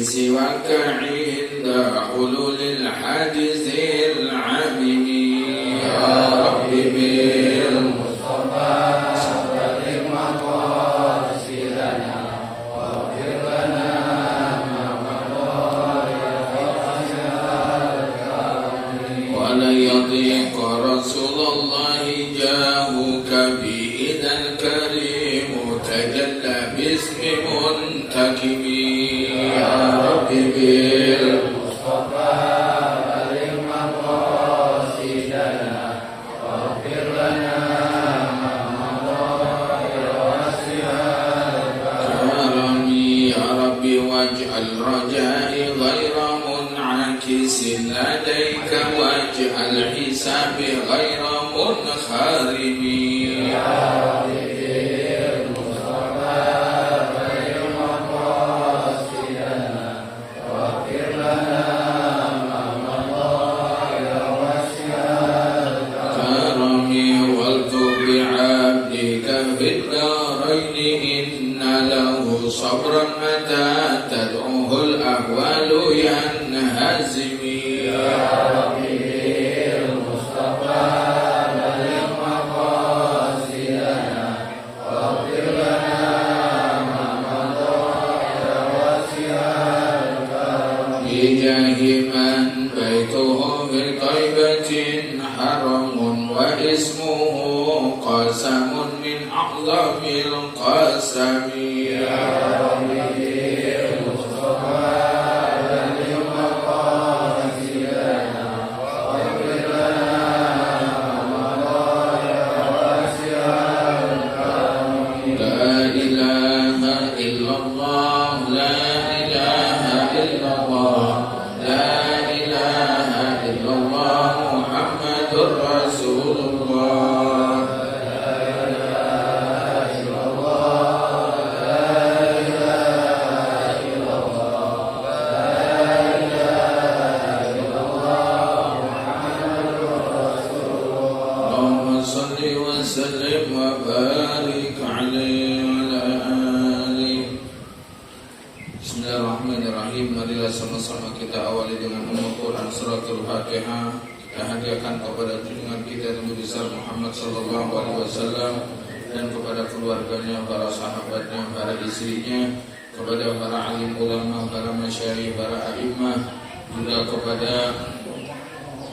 سواك عند حلول الحادث العميم يا رب بالمصطفى سبق مقاصدنا واغفر لنا ما مضى ولا يضيق رسول الله جاهك بإذا الكريم تجلى باسم منتكم يا رب بالمصطفى بلغ مقاصدنا واغفر لنا ما مضى براسها كرمي يا رب واجعل رجائي غير منعكس لديك واجعل حسابي غير منخرم يا رب صبرا متى تدعوه الأهوال ينهزم يا ربي المصطفى بلغ مقاصدنا واغفر لنا ما مضى واسع الكرم بجاه من بيته بطيبة حرم واسمه قسم من أعظم القسم يا ربي المصطفى بلغ مقاصدنا واغفر لنا ما مضى واسع الكرم لا إله إلا الله لا إله إلا الله لا إله إلا الله محمد رسول الله sama-sama kita awali dengan Ummul Quran Suratul Fatihah. Kita hadiahkan kepada junjungan kita Nabi besar Muhammad sallallahu alaihi wasallam dan kepada keluarganya, para sahabatnya, para istrinya, kepada para alim ulama, para masyayikh, para a'immah, juga kepada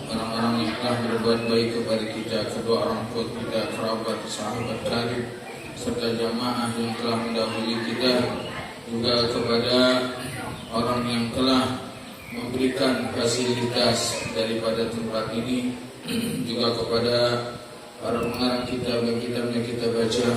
orang-orang yang telah berbuat baik kepada kita, kedua orang tua kita, kerabat, sahabat karib, serta jamaah yang telah mendahului kita, juga kepada orang yang telah memberikan fasilitas daripada tempat ini, juga kepada para pengarang kitab yang kitabnya kita baca,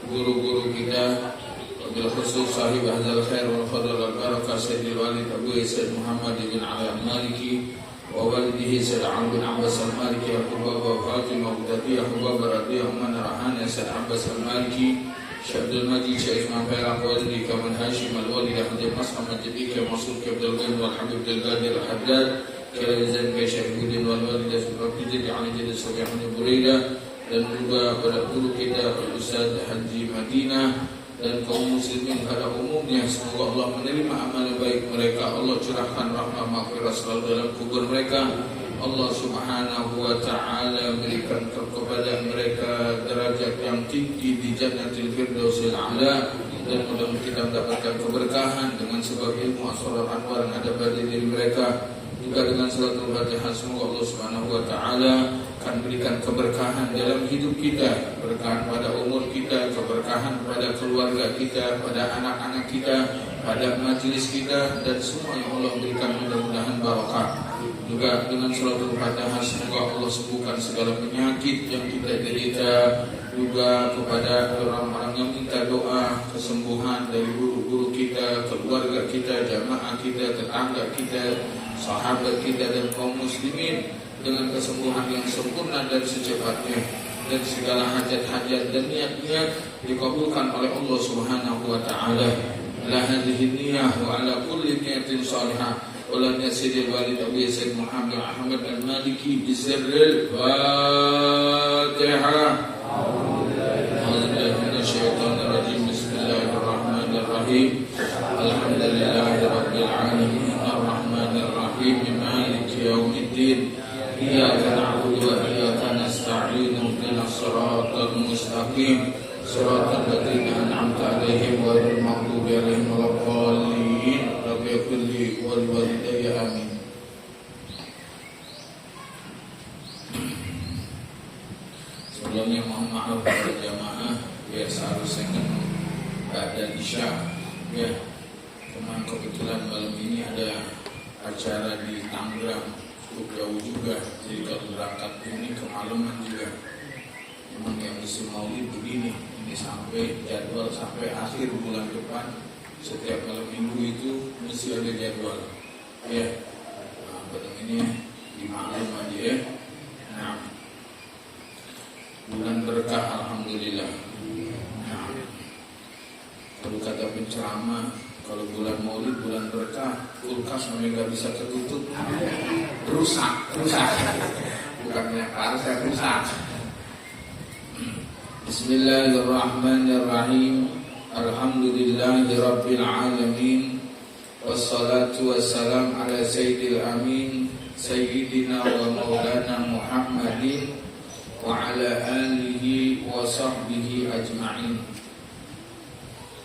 guru-guru kita, wabil khusus sahib ahzal khair wal fadl wal barakah Sayyidil Walid Abu Sayyid Muhammad bin Ali al-Maliki wa walidihi Sayyid Ali bin Abbas al-Maliki Al-Qubaba wa Fatimah Budadiyah Qubaba Radiyah Umman Rahana Sayyid Abbas al-Maliki Syabdul Majid Syekh Imam Fairaq Walidi Kaman Hashim Al-Walid Ahmad Mas'am Majid Ika Masul Abdul Ghani Wal Habib Abdul Qadir Al-Haddad Kirazan Syekh Budin Wal Walid Al-Faqid Ali Jadid Sabi'an Buraidah, dan juga pada guru kita Ustaz Haji Madinah dan kaum muslimin pada umumnya. Semoga Allah menerima amal baik mereka, Allah curahkan rahmat maghfirah selalu dalam kubur mereka. Allah subhanahu wa ta'ala berikan kepada mereka derajat yang tinggi di Jannatul Firdausil A'la, dan mudah-mudahan kita mendapatkan keberkahan dengan sebab ilmu asrar anwar yang ada pada diri mereka. Juga dengan salatul fatihah, semoga Allah subhanahu wa ta'ala akan berikan keberkahan dalam hidup kita, keberkahan pada umur kita, keberkahan pada keluarga kita, pada anak-anak kita, pada majelis kita, dan semua yang Allah berikan mudah-mudahan barakah. Juga dengan salatul fatihah, semoga Allah sembuhkan segala penyakit yang kita derita. Juga kepada orang-orang yang minta doa kesembuhan dari guru-guru kita, keluarga kita, jamaah kita, tetangga kita, sahabat kita, dan kaum muslimin dengan kesembuhan yang sempurna dan secepatnya, dan segala hajat-hajat dan niat-niat dikabulkan oleh Allah subhanahu wa ta'ala. Ala hadhihi niyah wa ala kulli niyatin salihah wa lan yasidil walid Abu Sayyid Muhammad Ahmad al-Maliki bisirril Fatihah. Bismillahirrahmanirrahim. Alhamdulillahirabbil rabbil alamin arrahmanir rahim maliki yaumiddin iyyaka na'budu wa iyyaka nasta'in ihdinas siratal mustaqim siratal ladzina an'amta 'alaihim ghairil maghdubi 'alaihim waladdallin rabbi ighfir li wa liwalidayya amin. Sebelumnya mohon maaf kepada jamaah ya, seharusnya kan ba'da isya ya, cuman kebetulan malam ini ada acara di Tangerang, cukup jauh juga, jadi kalau berangkat ini kemalaman juga. Memang yang musim maulid begini, ini sampai jadwal sampai akhir bulan depan, setiap malam minggu itu mesti ada jadwal ya. Nah, malam ini dimaklum aja ya. Nah, bulan berkah alhamdulillah. Nah, kalau kata penceramah, kalau bulan maulid bulan berkah, kulkas sampai nggak bisa ketutup, rusak. Bukannya parah, rusak. Bismillahirrahmanirrahim. Alhamdulillahirabbil alamin. Wassalatu wassalam ala sayyidil amin, sayyidina wa maulana Muhammadin wa ala alihi wa sahbihi ajma'in.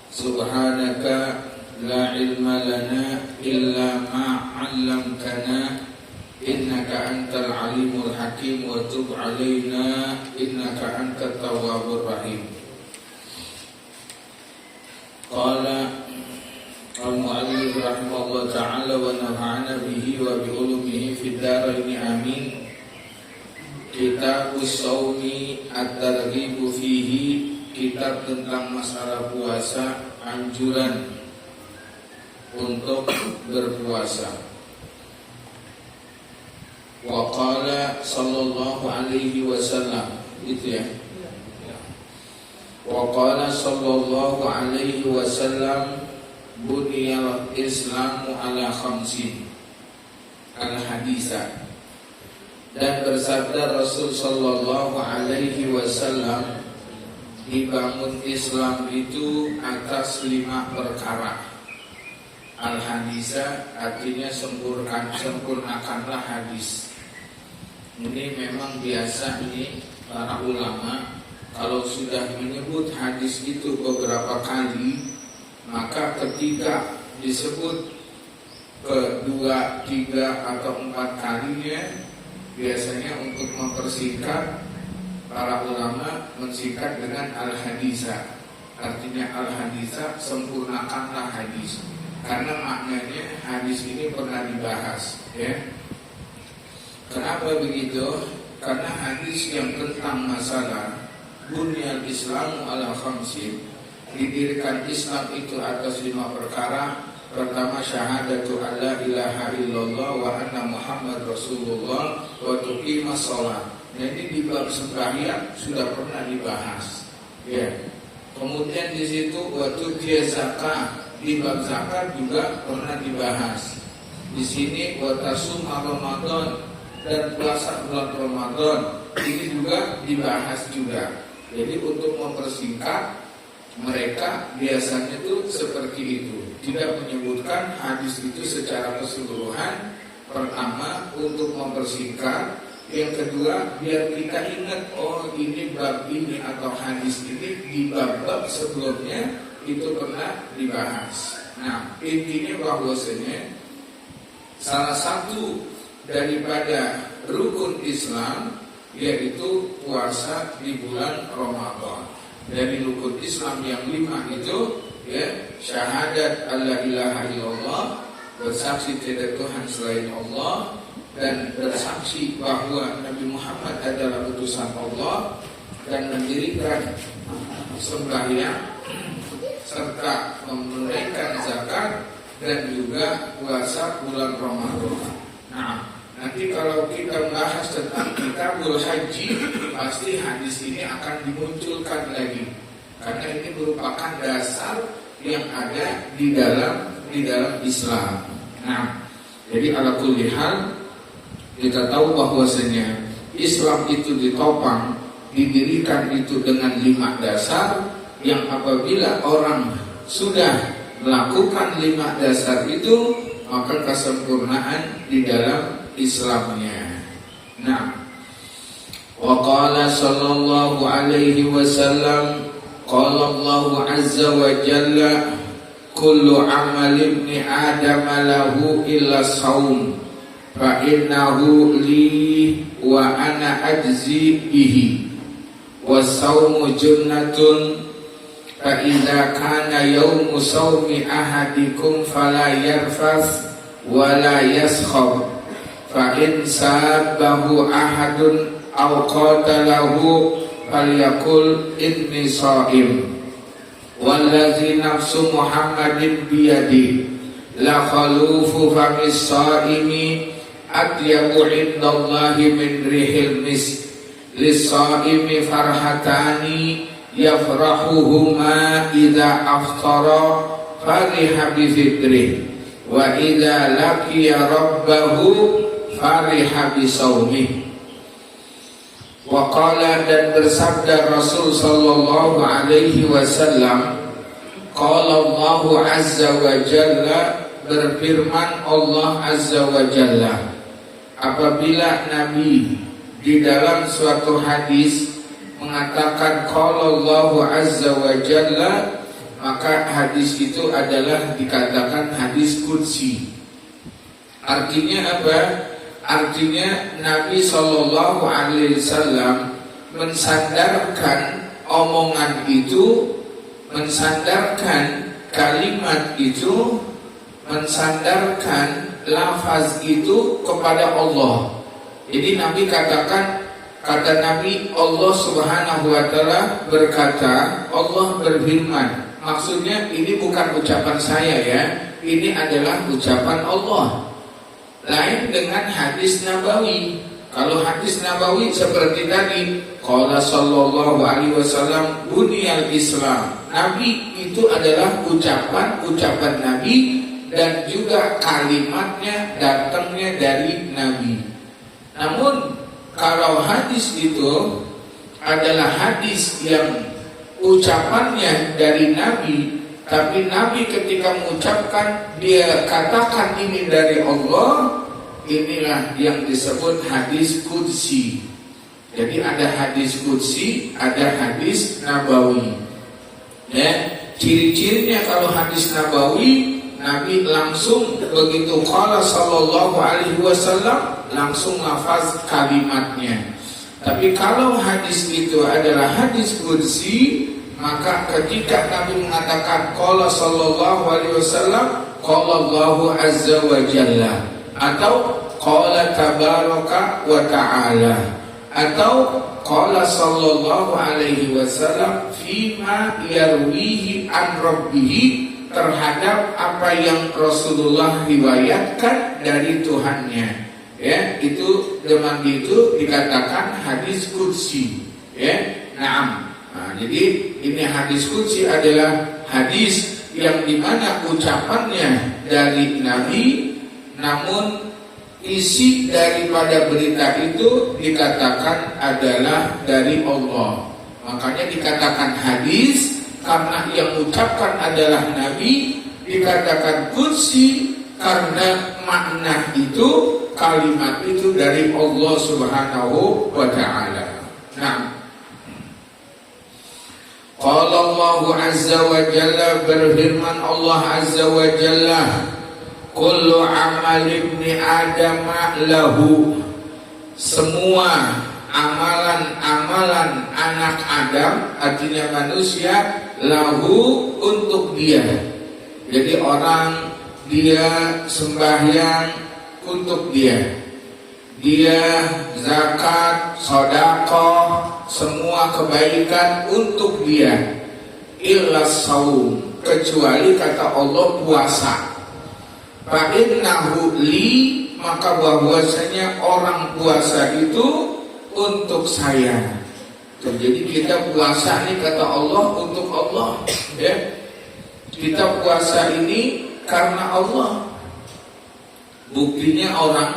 Subhanaka la ilma lana illa ma 'allamtana innaka antal alimul hakim wa tub 'alaina innaka antat tawwabur rahim. Qala al-mu'allif rahimahullah ta'ala wa nafa'ana bihi wa bi ulumihi fid dharain amin. Kitabus shaumi at-targhibu fihi, kitab tentang masalah puasa, anjuran untuk berpuasa. Wa qala sallallahu alaihi wasallam, itu ya. Wa qala sallallahu alaihi wasallam, buniyal islamu ala khamsin al-haditha. Dan bersabda Rasul sallallahu alaihi wasallam, dibangun Islam itu atas 5 perkara. Al-haditha artinya sempurnakanlah hadis. Ini memang biasa ini para ulama kalau sudah menyebut hadis itu beberapa kali, maka ketika disebut kedua, 3 atau 4 kalinya, biasanya untuk mempersingkat, para ulama mensingkat dengan al-haditha. Artinya al-haditha, sempurnakanlah hadis. Karena maknanya hadis ini pernah dibahas ya. Kenapa begitu? Karena hadis yang tentang masalah bunyal islamu ala khamsin, didirikan Islam itu atas 5 perkara. Pertama, syahadatu alla ilaha illallah wa anna Muhammad Rasulullah wa tuqimas shalah. Jadi di bab sembahyang sudah pernah dibahas. Ya. Kemudian di situ wa tu'tiya zakah, di bab zakat juga pernah dibahas. Di sini wa tasum Ramadan, dan puasa bulan Ramadan ini juga dibahas juga. Jadi untuk mempersingkat, mereka biasanya itu seperti itu, tidak menyebutkan hadis itu secara keseluruhan. Pertama untuk mempersingkat, yang kedua biar kita ingat, oh ini bab ini atau hadis ini di bab-bab sebelumnya itu pernah dibahas. Nah, intinya bahwasanya salah satu daripada rukun Islam yaitu puasa di bulan Ramadan. Dari rukun Islam yang 5 itu ya, syahadat alla ilaha illallah, bersaksi tidak Tuhan selain Allah, dan bersaksi bahwa Nabi Muhammad adalah utusan Allah, dan mendirikan sembahyang serta menunaikan zakat dan juga puasa bulan Ramadan. Nah, nanti kalau kita bahas tentang kitabul haji, pasti hadis ini akan dimunculkan lagi, karena ini merupakan dasar yang ada di dalam Islam. Nah, jadi ala kulli hal kita tahu bahwasanya Islam itu ditopang, didirikan itu dengan 5 dasar yang apabila orang sudah melakukan 5 dasar itu, maka kesempurnaan di dalam Islamnya. Nah, wa qala sallallahu alaihi wasallam, qala Allah azza wa jalla, kullu amal ibni adam lahu illa shaum fa innahu li wa ana ajzi bihi wa shaumu junnatun fa idza kana yaumu shaumi ahadikum fala yarfas wa la yaskhab fa in sabahu ahadun aw qatalahu falyakul inni shaim wallazi nafsu Muhammadin biyadi la khalufu famis shaimi atyabu indallahi min rihil misk lis-shaimi farhatani yafrahuhuma idza aftara fariha bi fitrih wa idza laqiya rabbahu fariha bi shaumih. Wa qala, dan bersabda Rasul sallallahu alaihi wasallam, qala Allah azza wa jalla, berfirman Allah azza wa jalla, apabila Nabi di dalam suatu hadis mengatakan qala Allah azza wa jalla, maka hadis itu adalah dikatakan hadis qudsi. Artinya apa? Artinya Nabi sallallahu alaihi wasallam mensandarkan omongan itu, mensandarkan kalimat itu, mensandarkan lafaz itu kepada Allah. Jadi Nabi katakan, kata Nabi, Allah subhanahu wa ta'ala berkata, Allah berfirman. Maksudnya ini bukan ucapan saya ya, ini adalah ucapan Allah. Lain dengan hadis nabawi. Kalau hadis nabawi seperti tadi, qala sallallahu alaihi wasallam buniyal Islam. Nabi itu adalah ucapan Nabi, dan juga kalimatnya datangnya dari Nabi. Namun kalau hadis itu adalah hadis yang ucapannya dari Nabi, tapi Nabi ketika mengucapkan, dia katakan ini dari Allah, inilah yang disebut hadis qudsi. Jadi ada hadis qudsi, ada hadis nabawi. Ya, ciri-cirinya kalau hadis nabawi, Nabi langsung begitu qala sallallahu alaihi wasallam, langsung lafaz kalimatnya. Tapi kalau hadis itu adalah hadis qudsi, maka ketika Nabi mengatakan qala sallallahu alaihi wasallam, qala Allahu azza wa jalla, atau qala tabaraka wa ta'ala, atau qala sallallahu alaihi wasallam fima yarwihi an rabbih, terhadap apa yang Rasulullah riwayatkan dari Tuhannya. Ya, itu dengan itu dikatakan hadis qudsi. Ya, na'am. Nah, jadi ini hadis qudsi adalah hadis yang dimana ucapannya dari Nabi, namun isi daripada berita itu dikatakan adalah dari Allah. Makanya dikatakan hadis, karena yang mengucapkan adalah Nabi. Dikatakan qudsi karena makna itu, kalimat itu dari Allah subhanahu wa ta'ala. Nah, qala Allah azza wa jalla, berfirman Allah azza wa jalla, kullu amal ibni adam lahu, semua amalan-amalan anak Adam, artinya manusia, lahu, untuk dia. Jadi orang dia sembahyang untuk dia, zakat, sedekah, semua kebaikan untuk dia. Illa shaum, kecuali kata Allah puasa. Fa innahu li, maka bahwasanya orang puasa itu untuk saya. Jadi kita puasa ini kata Allah untuk Allah, ya. Kita puasa ini karena Allah. Buktinya orang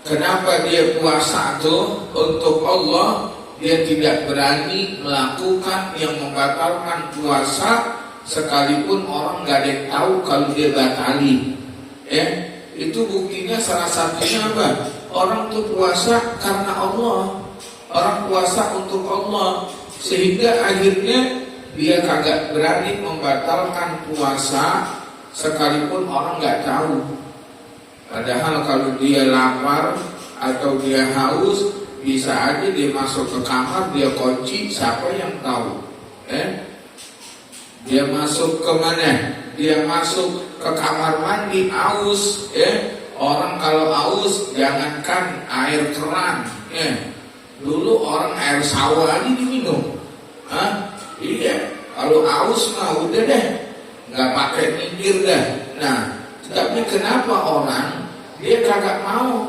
kenapa dia puasa itu untuk Allah, dia tidak berani melakukan yang membatalkan puasa sekalipun orang gak ada yang tahu kalau dia batalin. Itu buktinya salah satunya apa? Orang tuh puasa karena Allah, orang puasa untuk Allah, sehingga akhirnya dia kagak berani membatalkan puasa sekalipun orang gak tahu. Padahal kalau dia lapar atau dia haus, bisa aja dia masuk ke kamar, dia kunci, siapa yang tahu? Dia masuk ke mana? Dia masuk ke kamar mandi, aus. Orang kalau aus, jangankan air keran. Dulu orang air sawah aja diminum. Iya, kalau aus mah udah deh, nggak pakai mikir dah. Nah, tapi kenapa orang dia kagak mau,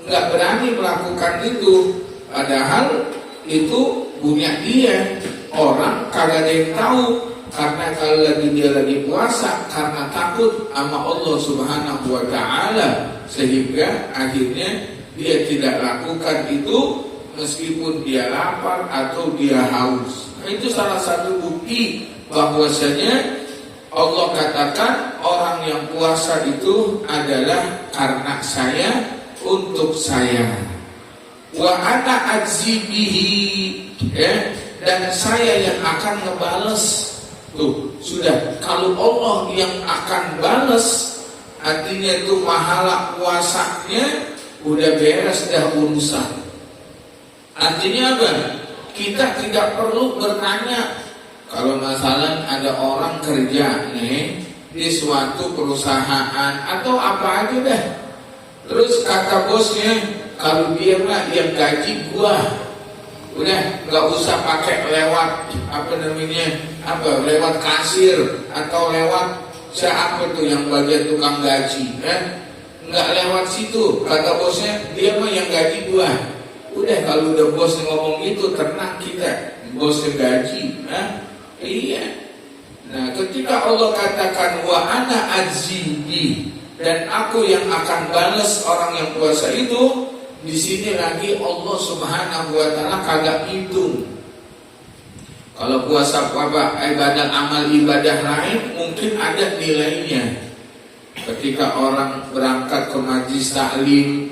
nggak berani melakukan itu? Padahal itu punya dia. Orang kagak ada yang tahu, karena kalau dia lagi puasa, karena takut sama Allah Subhanahu wa Ta'ala, sehingga akhirnya dia tidak lakukan itu meskipun dia lapar atau dia haus. Itu salah satu bukti bahwasanya Allah katakan orang yang puasa itu adalah karena saya, untuk saya. Wa ana ajzi bihi, dan saya yang akan ngebales. Tuh, sudah, kalau Allah yang akan bales, artinya itu pahala puasanya udah beres, dah urusan. Artinya apa? Kita tidak perlu bertanya. Kalau masalah ada orang kerja nih di suatu perusahaan atau apa aja dah, terus kata bosnya, kalau dia mah yang gaji gua, udah nggak usah pakai lewat lewat kasir atau lewat siapa tuh yang bagian tukang gaji, nggak lewat situ, kata bosnya, dia mah yang gaji gua. Udah, kalau udah bos ngomong gitu, tenang kita, bos yang gaji. Iya. Nah, ketika Allah katakan wa ana ajzi, dan aku yang akan balas orang yang puasa itu, di sini lagi Allah Subhanahu wa Ta'ala kagak hitung. Kalau puasa apa ibadah, amal ibadah lain mungkin ada nilainya. Ketika orang berangkat ke majlis taklim,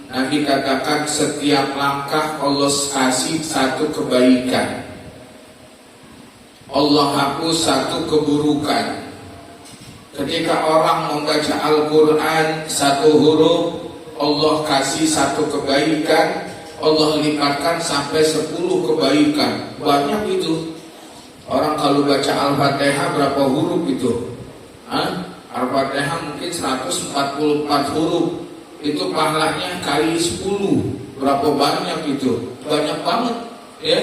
Nabi katakan setiap langkah Allah kasih satu kebaikan, Allah hapus satu keburukan. Ketika orang membaca Al-Quran satu huruf, Allah kasih satu kebaikan, Allah lipatkan sampai 10 kebaikan. Banyak itu. Orang kalau baca Al-Fatihah berapa huruf itu? Al-Fatihah mungkin 144 huruf. Itu pahalanya kali 10. Berapa banyak itu? Banyak banget, ya.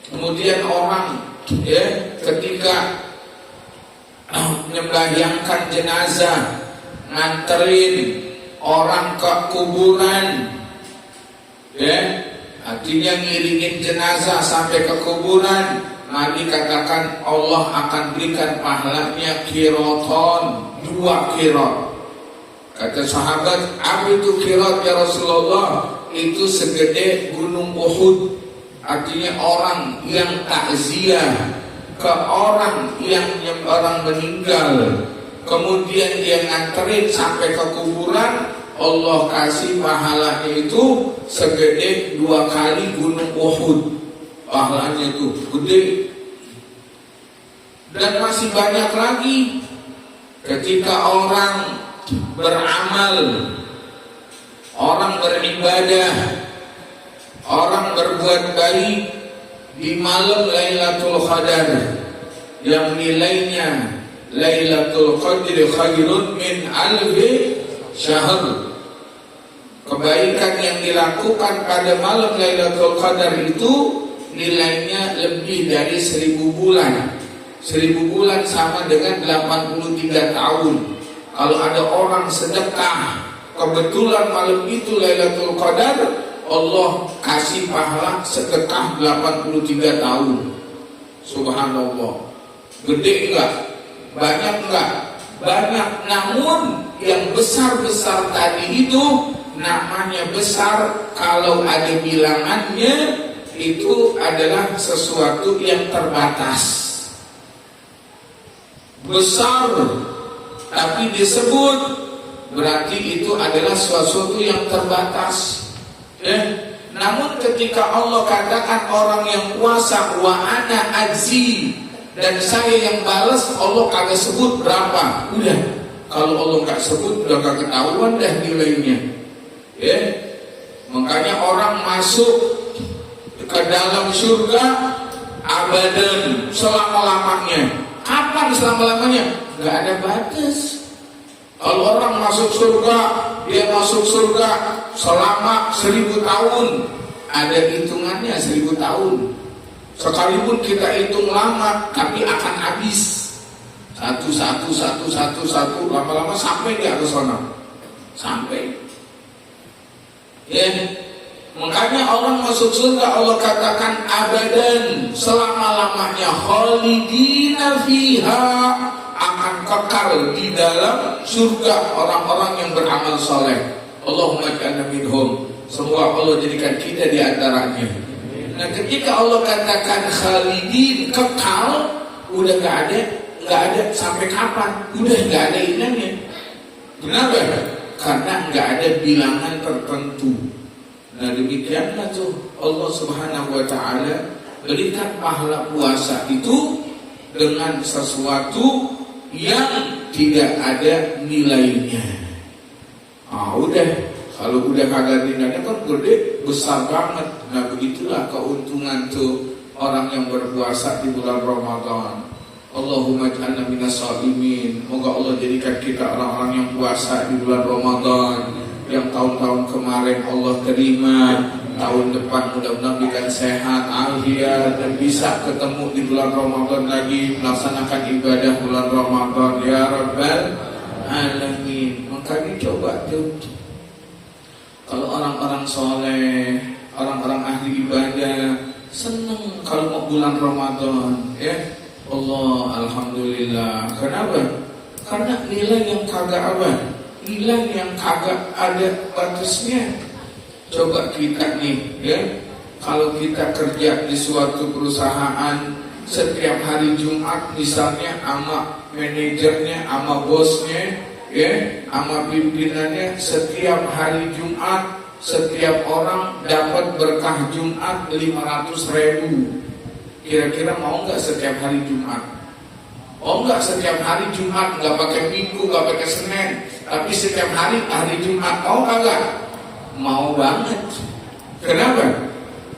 Kemudian orang, ya, ketika membayangkan jenazah, nganterin orang ke kuburan, ya, artinya ngiringin jenazah sampai ke kuburan, Nabi katakan Allah akan berikan pahalanya kiroton, 2 kirot. Kata sahabat, apa itu kirot ya Rasulullah? Itu segede gunung Uhud. Artinya orang yang takziah ke orang yang orang meninggal, kemudian dia nganterin sampai ke kuburan, Allah kasih pahalanya itu segede 2 kali gunung Uhud. Pahalanya itu gede. Dan masih banyak lagi. Ketika orang beramal, orang beribadah, orang berbuat baik di malam Lailatul Qadar yang nilainya Lailatul Qadri khairun min alfi syahr. Kebaikan yang dilakukan pada malam Lailatul Qadar itu nilainya lebih dari 1000 bulan. 1000 bulan sama dengan 83 tahun. Kalau ada orang sedekah, kebetulan malam itu Lailatul Qadar, Allah kasih pahala sedekah 83 tahun. Subhanallah. Gede enggak? Banyak enggak? Banyak. Namun yang besar-besar tadi itu namanya besar kalau ada bilangannya, itu adalah sesuatu yang terbatas. besar, tapi disebut berarti itu adalah sesuatu yang terbatas. Namun ketika Allah katakan orang yang puasa wa ana ajzi, dan saya yang balas, Allah kagak sebut berapa. Udah, kalau Allah nggak sebut udah gak ketahuan dah nilainya. Makanya orang masuk ke dalam surga abadan, selama-lamanya. Kapan selama-lamanya? Gak ada batas. Kalau orang masuk surga, dia masuk surga selama 1000 tahun. Ada hitungannya 1000 tahun. Sekalipun kita hitung lama, tapi akan habis. Satu, lama-lama sampai dia ke sana. Sampai. Makanya orang masuk surga Allah katakan abadan, selama-lamanya, khalidina fiha, akan kekal di dalam surga orang-orang yang beramal soleh. Allahumma ja'alna minhum. Semoga Allah jadikan kita di antaranya. Nah, ketika Allah katakan khalidin, kekal, udah nggak ada sampai kapan? Udah nggak ada inangnya. Kenapa? Karena nggak ada bilangan tertentu. Nah, demikianlah tuh Allah Subhanahu wa Ta'ala berikan pahala puasa itu dengan sesuatu yang tidak ada nilainya. Udah, kalau udah kagak nilainya kan gede, besar banget. Nah, begitulah keuntungan tuh orang yang berpuasa di bulan Ramadan. Allahumma ja'alna minas shalimin. Moga Allah jadikan kita orang-orang yang puasa di bulan Ramadan. Yang tahun-tahun kemarin Allah terima, tahun depan mudah-mudahan berikan sehat, afiat, dan bisa ketemu di bulan Ramadan lagi, melaksanakan ibadah bulan Ramadan ya Rabbal Alamin. Makanya coba tuh, kalau orang-orang soleh, orang-orang ahli ibadah seneng kalau mau bulan Ramadan, Allah, alhamdulillah. Kenapa? Karena nilai yang kagak apa? Nilai yang kagak ada batasnya. Coba kita nih, kalau kita kerja di suatu perusahaan, setiap hari Jumat misalnya, sama manajernya, sama bosnya, sama pimpinannya, setiap hari Jumat, setiap orang dapat berkah Jumat 500.000. Kira-kira mau nggak setiap hari Jumat? Enggak setiap hari Jumat, nggak pakai Minggu, nggak pakai Senin, tapi setiap hari Jumat. Mau kagak? Mau banget. Kenapa?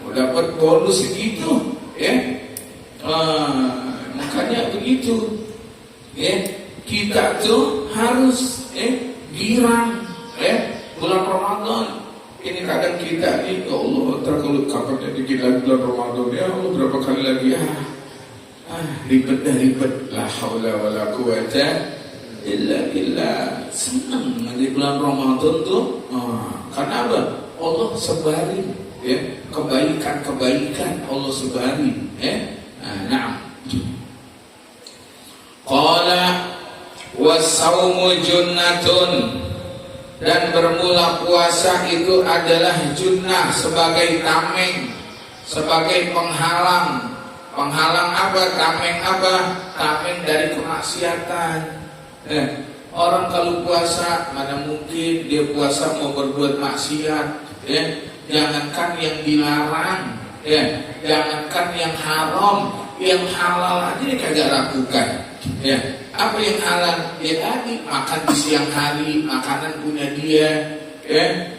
Mau dapat bonus segitu, makanya begitu. Kita tuh harus girang, bulan Ramadan. Ini kadang kita nih, ya Allah, kalau kapan jadi kita bulan Ramadan, ya Allah berapa kali lagi ya. Ribet. La haula wala quwata illa billah. Senang di bulan Ramadan tuh. Karena apa? Allah sebarin kebaikan Allah sebarin. Na'am. Qala was-saumu junnatun, dan bermula puasa itu adalah junnah, sebagai tameng, sebagai penghalang. Penghalang apa? Tameng apa? Tameng dari kemaksiatan. Orang kalau puasa, mana mungkin dia puasa mau berbuat maksiat, Jangankan yang dilarang, jangankan yang haram, yang halal aja dia kagak lakukan. Apa yang halal? Ya tadi makan di siang hari, makanan punya dia,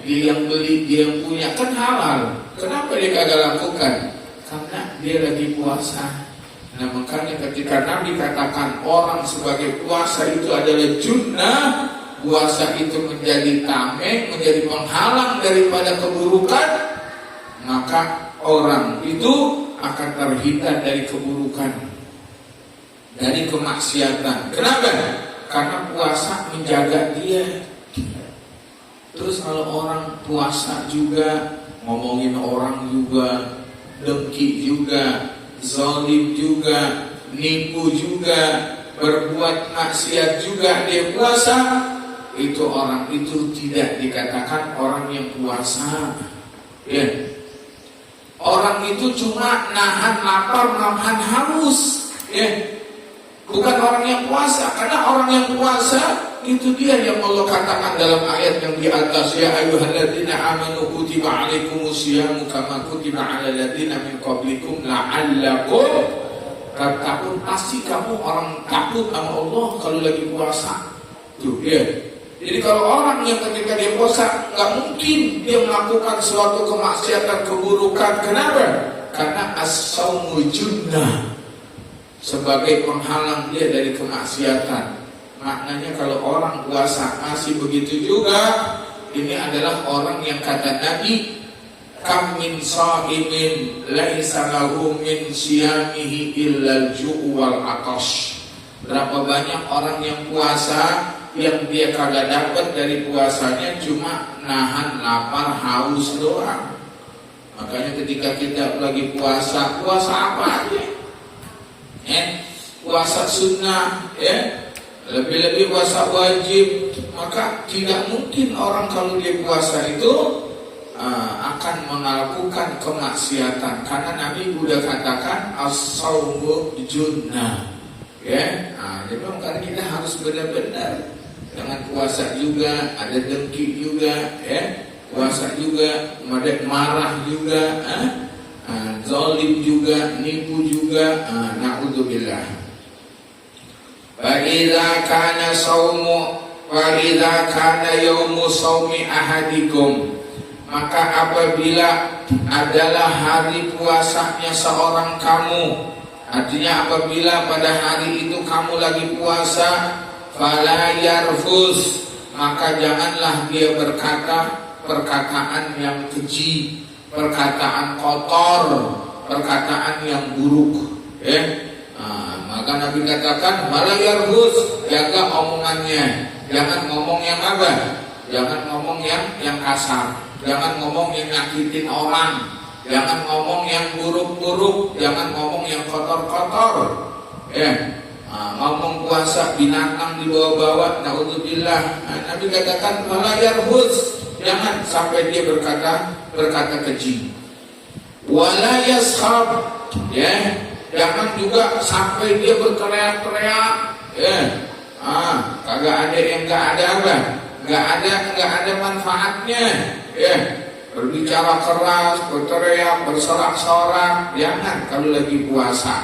dia yang beli, dia yang punya, kan halal. Kenapa dia kagak lakukan? Karena dia lagi puasa. Nah, makanya ketika Nabi katakan orang sebagai puasa itu adalah junnah, puasa itu menjadi tameng, menjadi penghalang daripada keburukan, maka orang itu akan terhindar dari keburukan, dari kemaksiatan. Kenapa? Karena puasa menjaga dia. Terus kalau orang puasa juga ngomongin orang juga, dengki juga, zalim juga, nipu juga, berbuat maksiat juga, dia puasa, itu orang itu tidak dikatakan orang yang puasa. Orang itu cuma nahan lapar, nahan haus. bukan orang yang puasa. Karena orang yang puasa itu dia yang Allah katakan dalam ayat yang di atas, ya ayyuhalladzina amanu kutiba alaikumusyiyamu kama kutiba alal ladzina min qablikum la'allakum tattaqun. Pasti kamu orang takut sama Allah kalau lagi puasa. Tuh ya. Jadi kalau orang yang ketika dia puasa nggak mungkin dia melakukan suatu kemaksiatan, keburukan. Kenapa? Karena as-saumu junnah, sebagai penghalang dia dari kemaksiatan. Maknanya kalau orang puasa masih begitu juga, ini adalah orang yang kata Nabi, kam min sha'imin laisa lahu min siyamihi illa al-ju' wal 'atash. Berapa banyak orang yang puasa yang dia kagak dapat dari puasanya cuma nahan lapar haus doang. Makanya ketika kita lagi puasa apa aja? Puasa sunnah, lebih-lebih puasa wajib, maka tidak mungkin orang kalau dia puasa itu akan melakukan kemaksiatan, karena Nabi sudah katakan as-saumu junnah. Jadi makanya kita harus benar-benar, jangan puasa juga ada dengki juga, puasa juga marah juga, zalim juga, nipu juga, na'udzubillah. Fa'idha kana yaumu saumi ahadikum, maka apabila adalah hari puasanya seorang kamu, artinya apabila pada hari itu kamu lagi puasa, fala yarfus, maka janganlah dia berkata perkataan yang keji, perkataan kotor, perkataan yang buruk. Maka Nabi katakan fala yarfus, jaga omongannya, jangan ngomong yang apa? Jangan ngomong yang kasar, jangan ngomong yang nyakitin orang, jangan ngomong yang buruk-buruk, jangan ngomong yang kotor-kotor. Ngomong puasa binatang dibawa-bawa, naudzubillah. Nabi katakan fala yarfus, jangan sampai dia berkata keji. Wala yashab, jangan juga sampai dia berteriak-teriak. Kagak ada yang nggak ada apa? Nggak ada manfaatnya. Berbicara keras, berteriak, bersorak-sorak, jangan kalau lagi puasa.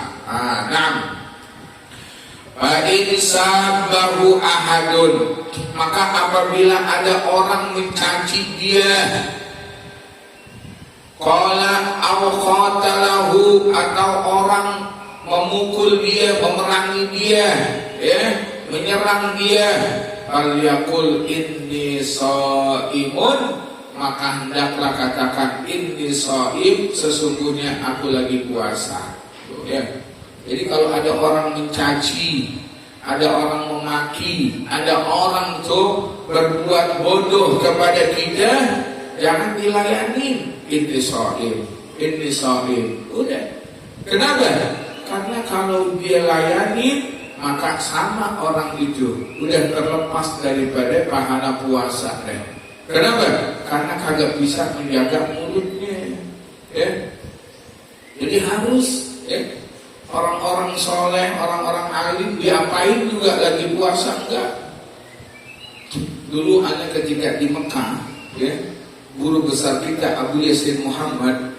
Fa'in sabahu ahadun, maka apabila ada orang mencaci dia, qala aw qatalahu, atau orang memukul dia, memerangi dia, menyerang dia, falyaqul inni shaimun, maka hendaklah katakan inni shaim, sesungguhnya aku lagi puasa. Jadi kalau ada orang mencaci, ada orang memaki, ada orang tuh berbuat bodoh kepada kita, jangan dilayani. Inni shaim, udah. Kenapa? Karena kalau dia layani, maka sama orang itu udah terlepas daripada pahala puasa. Kenapa? Karena kagak bisa menjaga mulutnya. Jadi harus orang-orang soleh, orang-orang alim diapain juga lagi puasa enggak. Dulu ada ketika di Mekah, guru besar kita Abu Yasin Muhammad,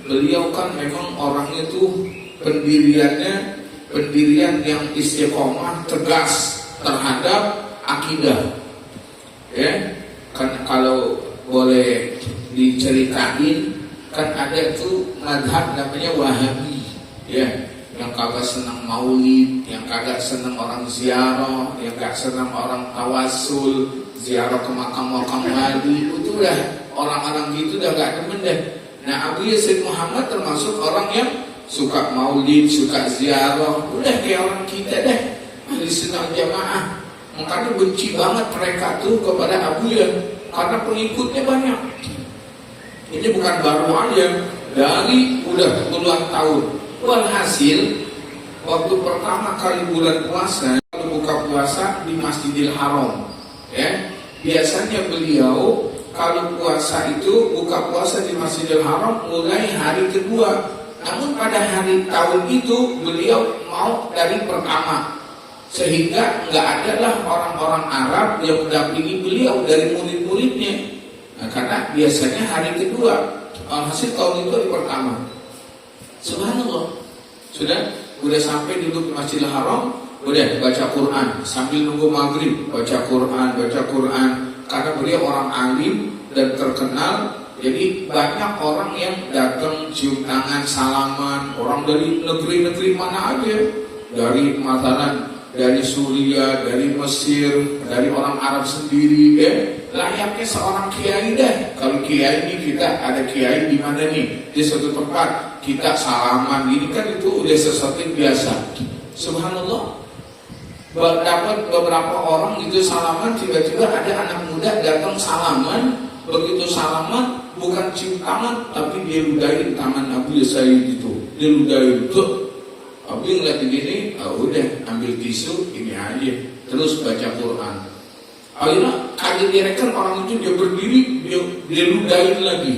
beliau kan memang orangnya tuh pendirian yang istiqomah, tegas terhadap akidah. Kan kalau boleh diceritain, kan ada tuh madhab namanya Wahabi, yang kagak senang maulid, yang kagak senang orang ziarah, yang kagak senang orang tawasul, ziarah ke makam-makam wali, itu udah orang-orang gitu udah gak demen deh. Nah, Abu Yasin Muhammad termasuk orang yang suka maulid, suka ziarah, udah kayak orang kita deh, ahli sunnah jamaah. Makanya benci banget mereka tuh kepada Abu Ya, karena pengikutnya banyak. Ini bukan baru aja, dari udah puluhan tahun. Walhasil, waktu pertama kali bulan puasa, buka puasa di Masjidil Haram, biasanya beliau kalau puasa itu buka puasa di Masjidil Haram mulai hari kedua. Namun pada hari tahun itu beliau mau dari pertama. Sehingga nggak adalah orang-orang Arab yang mendampingi beliau dari murid-muridnya. Nah, karena biasanya hari kedua, hasil tahun itu hari pertama. Subhanallah, udah sampai duduk di Masjidil Haram, udah baca Quran sambil nunggu maghrib, baca Quran. Karena beliau orang alim dan terkenal, jadi banyak orang yang datang cium tangan, salaman, orang dari negeri-negeri mana aja, dari Mataran, dari Suriah, dari Mesir, dari orang Arab sendiri, layaknya seorang kiai deh. Kalau kiai ini kita ada kiai di mana nih, di suatu tempat kita salaman, ini kan itu udah sesuatu yang biasa. Subhanallah. Dapat beberapa orang itu salaman, tiba-tiba ada anak muda datang salaman, begitu salaman bukan cium tangan, tapi dia ludahin tangan Abu Sayyid itu, dia ludahin tuh. Abu ngeliat begini, udah ambil tisu ini aja, terus baca Quran. Akhirnya kaget direkan orang itu, dia berdiri, dia ludahin lagi,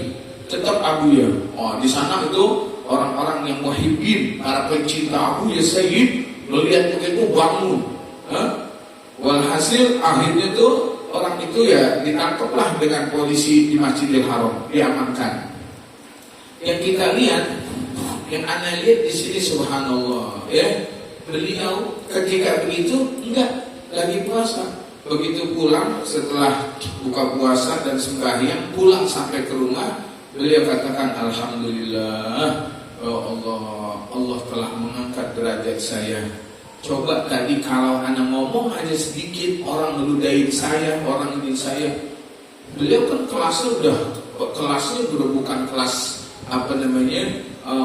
tetap Abu ya. Oh, di sana itu orang-orang yang muhibbin, para pencinta Abu Sayyid, melihat begitu bangun. Walhasil akhirnya tuh orang itu ya ditangkaplah dengan polisi di Masjidil Haram, diamankan. Yang kita lihat, yang Anda lihat di sini, subhanallah, beliau ketika begitu enggak lagi puasa, begitu pulang setelah buka puasa dan sembahyang, pulang sampai ke rumah, beliau katakan alhamdulillah, Allah telah mengangkat derajat saya. Coba tadi kalau anak ngomong aja sedikit, orang ngeludahin saya, orang ini saya. Beliau kan kelasnya udah bukan kelas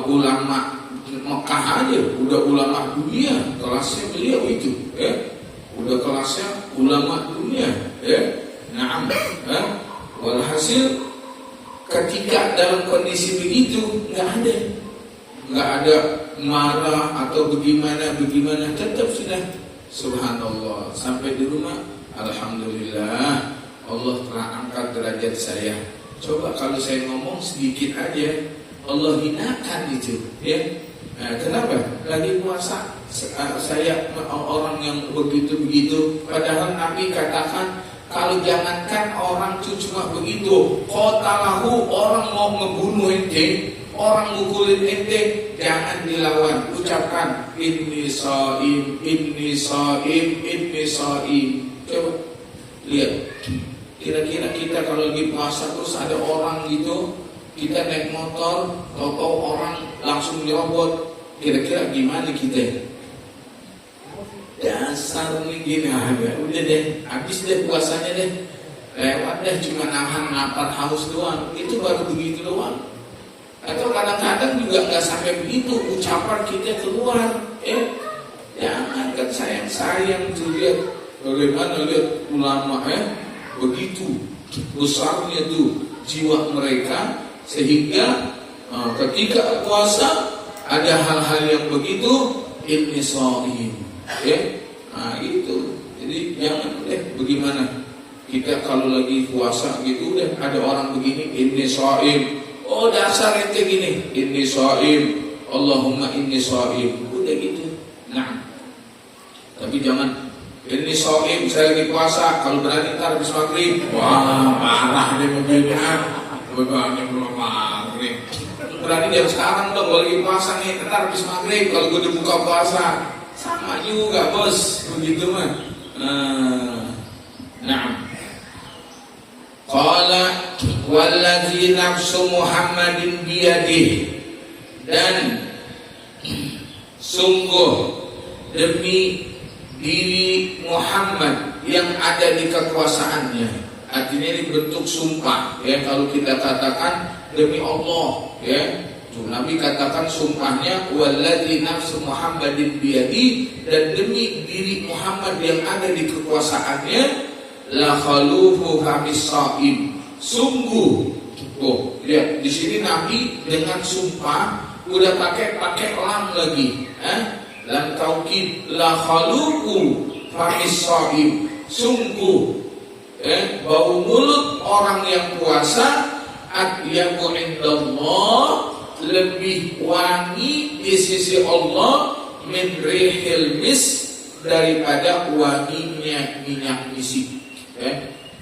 ulama Mekah aja, udah ulama dunia. Kelasnya beliau itu, udah kelasnya ulama dunia, Naam, walhasil ketika dalam kondisi begitu nggak ada marah atau bagaimana, tetap sudah subhanallah sampai di rumah, alhamdulillah Allah telah angkat derajat saya. Coba kalau saya ngomong sedikit aja Allah hinakan itu, kenapa? Lagi puasa saya orang yang begitu, padahal Nabi katakan kalau jangankan orang itu cuma begitu, qatalahu, orang mau ngebunuh ente, orang mukulin ente, jangan dilawan, ucapkan inni shaim. Coba lihat, kira-kira kita kalau lagi puasa terus ada orang gitu, kita naik motor, tahu orang langsung nyerobot, kira-kira gimana kita? Dasar nih gini aja, udah deh, habis deh puasanya deh, lewat deh, cuma nahan lapar haus doang, itu baru begitu doang. Atau kadang-kadang juga nggak sampai begitu, ucapan kita keluar, jangan kan sayang tuh, lihat bagaimana, lihat ulama, begitu besarnya tuh jiwa mereka, sehingga ketika puasa ada hal-hal yang begitu, inni shaim, nah itu. Jadi jangan bagaimana kita kalau lagi puasa gitu, ada orang begini, inni shaim. Oh dasar ente gini, inni shaim, Allahumma inni shaim, udah gitu. Nah, tapi jangan inni shaim, saya lagi puasa, kalau berani ntar habis maghrib, wah marah deh membeda, bebannya belum maghrib. Berani jam sekarang dong, kalau lagi puasa nih, ntar habis maghrib, kalau gue udah buka puasa, sama juga bos, begitu mah. Nah. Qala wallazi nafsu Muhammadin biyadihi, dan sungguh demi diri Muhammad yang ada di kekuasaannya. Artinya ini bentuk sumpah, kalau kita katakan demi Allah, Nabi katakan sumpahnya wallazi nafsu Muhammadin biyadihi, dan demi diri Muhammad yang ada di kekuasaannya, la khalufu habis shaim, sungguh. Oh, lihat di sini Nabi dengan sumpah udah pakai lam lagi, lam taukid, la khalufu habis shaim, sungguh bau mulut orang yang puasa atyabu indallah, lebih wangi di sisi Allah min rihil mis, daripada wanginya minyak misik.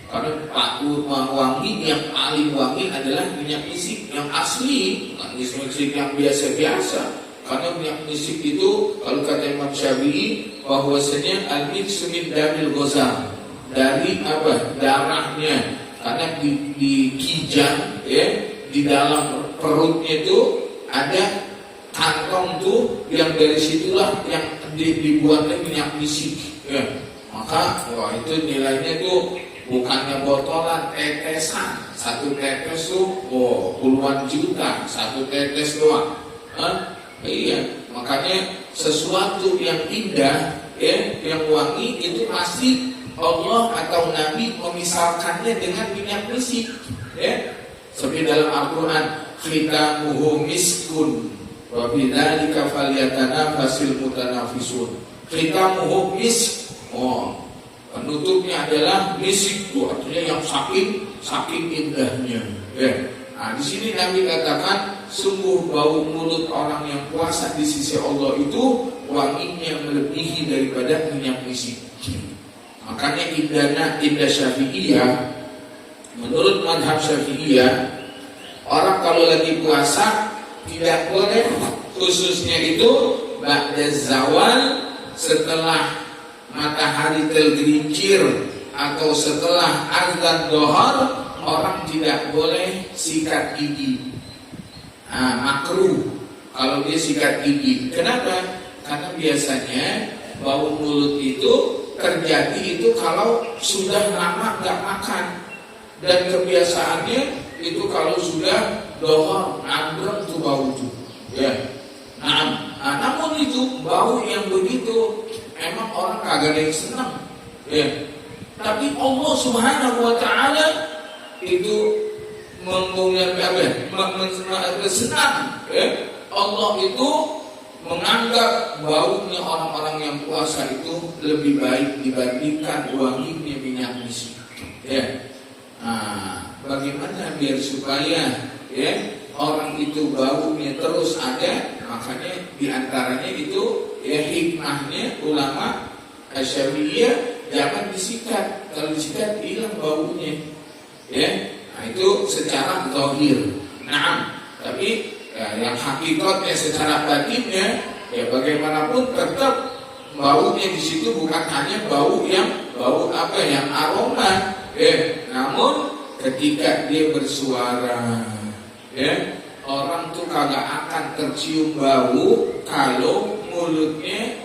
Karena wangi yang paling wangi adalah minyak misik yang asli, bukan misik yang biasa-biasa. Karena minyak misik itu kalau kata Imam Syafi'i bahwasanya al-miksu min damil ghazal, dari apa? Darahnya. Karena di kijang di dalam perutnya itu ada kantong tuh yang dari situlah yang dibuatnya minyak misik. Maka itu nilainya tuh bukannya botolan, tetesan. Satu tetes tuh puluhan juta, satu tetes doang. Iya, makanya sesuatu yang indah, yang wangi itu pasti Allah atau Nabi memisalkannya dengan minyak misik. Seperti dalam Al-Quran, khitamuhu miskun wa bidzalika falyatanafasil mutanafisun. Khitamuhu misk. Penutupnya adalah misik, artinya yang saking indahnya. Nah, di sini Nabi katakan sungguh bau mulut orang yang puasa di sisi Allah itu wanginya melebihi daripada minyak misik. Makanya indah Syafi'iyah, menurut madhab Syafi'iyah, orang kalau lagi puasa tidak boleh, khususnya itu ba'da zawal, setelah matahari tergelincir atau setelah azan zuhur, orang tidak boleh sikat gigi. Makruh kalau dia sikat gigi. Kenapa? Karena biasanya bau mulut itu terjadi itu kalau sudah lama nggak makan, dan kebiasaannya itu kalau sudah zuhur ambruk tuh bau tuh. Namun itu bau yang begitu emang orang kagak ada yang senang. Tapi Allah Subhanahu wa Ta'ala itu senang. Allah itu menganggap baunya orang-orang yang puasa itu lebih baik dibandingkan wanginya minyak misik. Bagaimana biar supaya orang itu baunya terus ada? Makanya diantaranya itu hikmahnya ulama Syafi'iyah jangan disikat. Kalau disikat hilang baunya. Nah, itu secara zahir. Tapi yang hakikatnya secara batinnya bagaimanapun tetap baunya di situ bukan hanya bau yang aroma. Namun ketika dia bersuara, orang tuh kagak akan tercium bau kalau mulutnya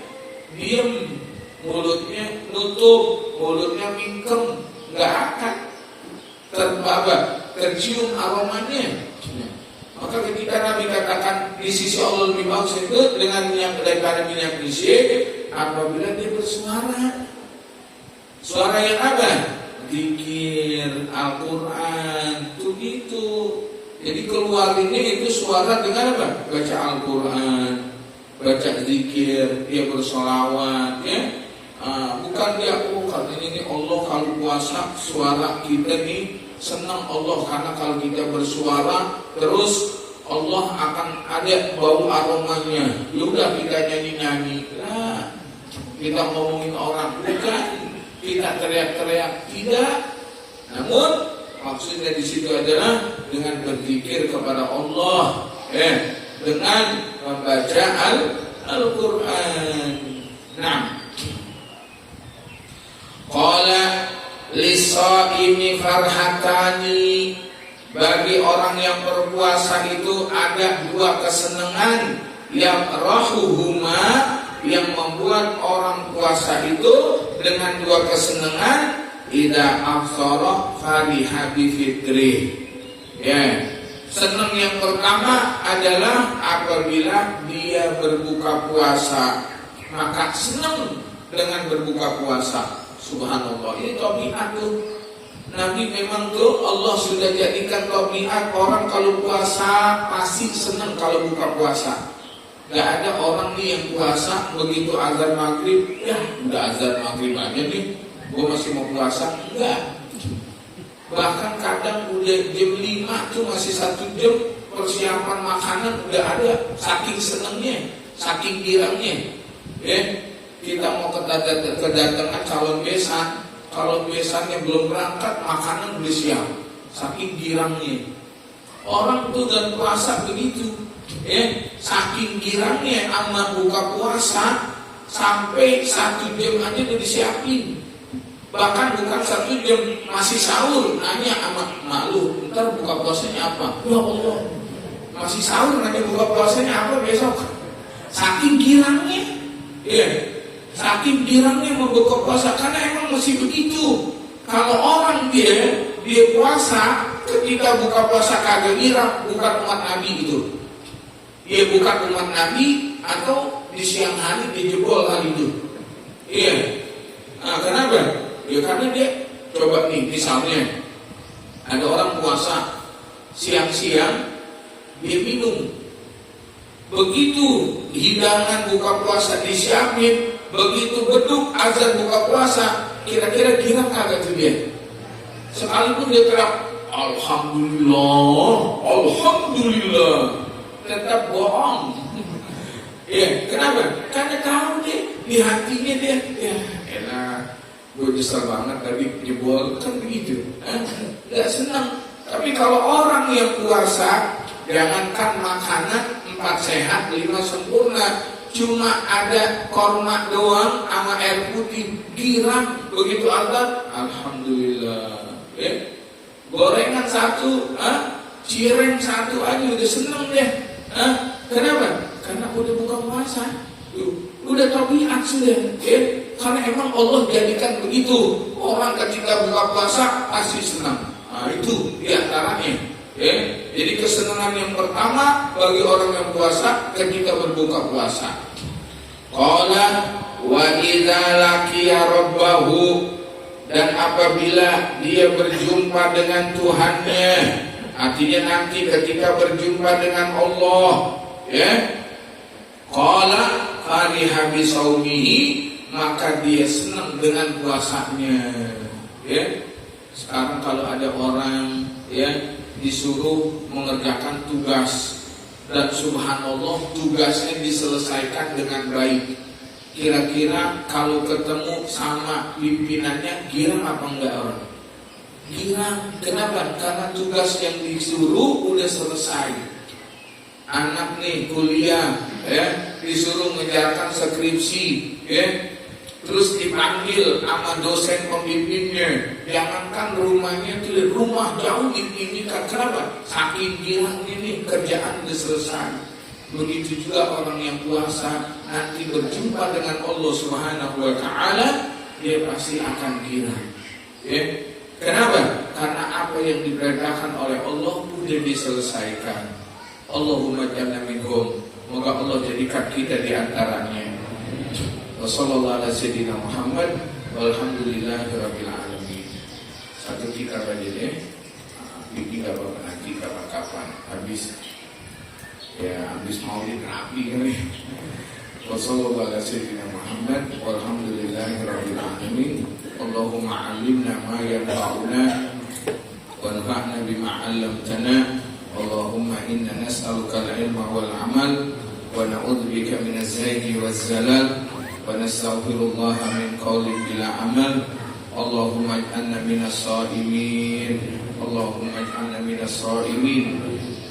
diem, mulutnya nutup, mulutnya mingkem, nggak akan tercium aromanya. Maka ketika Nabi katakan di sisi Allah lebih bagus itu dengan minyak daripada minyak misik, apabila dia bersuara, suara yang apa? Zikir, Al-Quran, itu gitu. Jadi keluarinnya itu suara dengan apa? Baca Al-Quran, baca zikir, dia bersolawat, bukan dia katanya ini Allah kalau puasa suara kita nih senang Allah, karena kalau kita bersuara terus Allah akan ada bau aromanya. Udah kita nyanyi-nyanyi, kita ngomongin orang, bukan kita teriak-teriak, tidak. Namun maksudnya di situ adalah dengan berzikir kepada Allah, dengan membaca Al-Quran. Qala lis-shaimi farhatani, bagi orang yang berpuasa itu ada dua kesenangan yang rahuhuma, yang membuat orang puasa itu dengan dua kesenangan. Idza afsara fariha bi fitri. Senang yang pertama adalah apabila dia berbuka puasa, maka senang dengan berbuka puasa. Subhanallah, ini tabiat tuh. Nabi memang tuh Allah sudah jadikan tabiat orang kalau puasa pasti senang kalau buka puasa. Gak ada orang nih yang puasa begitu azan maghrib, udah azan maghrib aja nih, gue masih mau puasa. Enggak. Bahkan kadang udah jam 5 tuh masih 1 jam persiapan makanan udah ada, saking senengnya, saking girangnya. kita mau kedatangan calon besan yang belum berangkat, makanan udah siap, saking girangnya. Orang tuh dan puasa begitu, saking girangnya sama buka puasa, sampai 1 jam aja udah disiapin. Bahkan bukan 1 jam, masih sahur nanya sama malu, ntar buka puasanya apa? Ya Allah, masih sahur nanya buka puasanya apa besok? Saking girangnya, saking girangnya mau buka puasa, karena emang masih begitu. Kalau orang dia puasa, ketika buka puasa kagak girang, bukan umat Nabi itu. Dia bukan umat Nabi, atau di siang hari dijebol hari itu. Nah, kenapa? Ya karena dia, coba nih misalnya ada orang puasa, siang-siang dia minum. Begitu hidangan buka puasa disiapin, begitu beduk azan buka puasa, kira-kira girang kagak tuh dia? Sekalipun dia teriak Alhamdulillah, tetap bohong. Kenapa? Karena tahu dia, di hatinya dia, enak, gue nyesel banget tadi jebol, kan begitu. Gak senang. Tapi kalau orang yang puasa, jangankan makanan 4 sehat 5 sempurna, cuma ada korma doang sama air putih, girang. Begitu azan, Alhamdulillah. Gorengan 1, cireng 1 aja udah seneng deh. Kenapa? Karena udah buka puasa, udah tabiat sudah. Karena emang Allah jadikan begitu. Orang ketika buka puasa pasti senang. Nah, itu diantaranya. Jadi kesenangan yang pertama bagi orang yang puasa ketika berbuka puasa. Qala wa idza laqiya rabbahu, dan apabila dia berjumpa dengan Tuhannya, artinya nanti ketika berjumpa dengan Allah, qala fariha bi saumihi, maka dia senang dengan puasanya. Sekarang kalau ada orang disuruh mengerjakan tugas dan subhanallah tugasnya diselesaikan dengan baik, kira-kira kalau ketemu sama pimpinannya girang apa enggak orang? Girang. Kenapa? Karena tugas yang disuruh udah selesai. Anak nih kuliah, disuruh mengerjakan skripsi, terus dipanggil sama dosen pembimbingnya. Jangankan rumahnya itu, rumah jauh ditinggikan. Kenapa? Saking girang ini, kerjaan udah selesai. Begitu juga orang yang puasa nanti berjumpa dengan Allah Subhanahu wa Ta'ala, dia pasti akan girang. Kenapa? Karena apa yang diperintahkan oleh Allah sudah diselesaikan. Allahumma ja'alna minhum. Moga Allah jadikan kita di antaranya. Wassallallahu ala sayyidina Muhammad walhamdulillahirabbil alamin. Satu kitab aja deh. Bikin gak apa-apa nanti kapan-kapan habis. Habis maulid rapi kali. Wassallallahu ala sayyidina Muhammad walhamdulillahirabbil alamin. Allahumma 'allimna ma yanfa'una wanfa'na bima 'allamtana. Allahumma inna nas'aluka al-ilma wal 'amal wa na'udzubika minaz zaygi waz zalal wa nastaghfirullaha min qawlin bila amal. Allahumma ij'alna minas sha'imin. Allahumma ij'alna minas sha'imin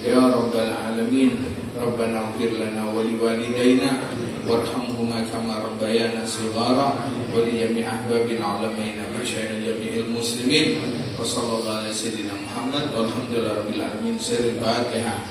ya rabbal alamin. Rabbana ighfir lana wa liwalidayna warhamhuma kama rabbayana shighara wa li jami'i ahbabil alamin wa jami'il muslimin. Wa sallallahu ala sayyidina Muhammad walhamdulillahi rabbil alamin. Sirul Fatihah.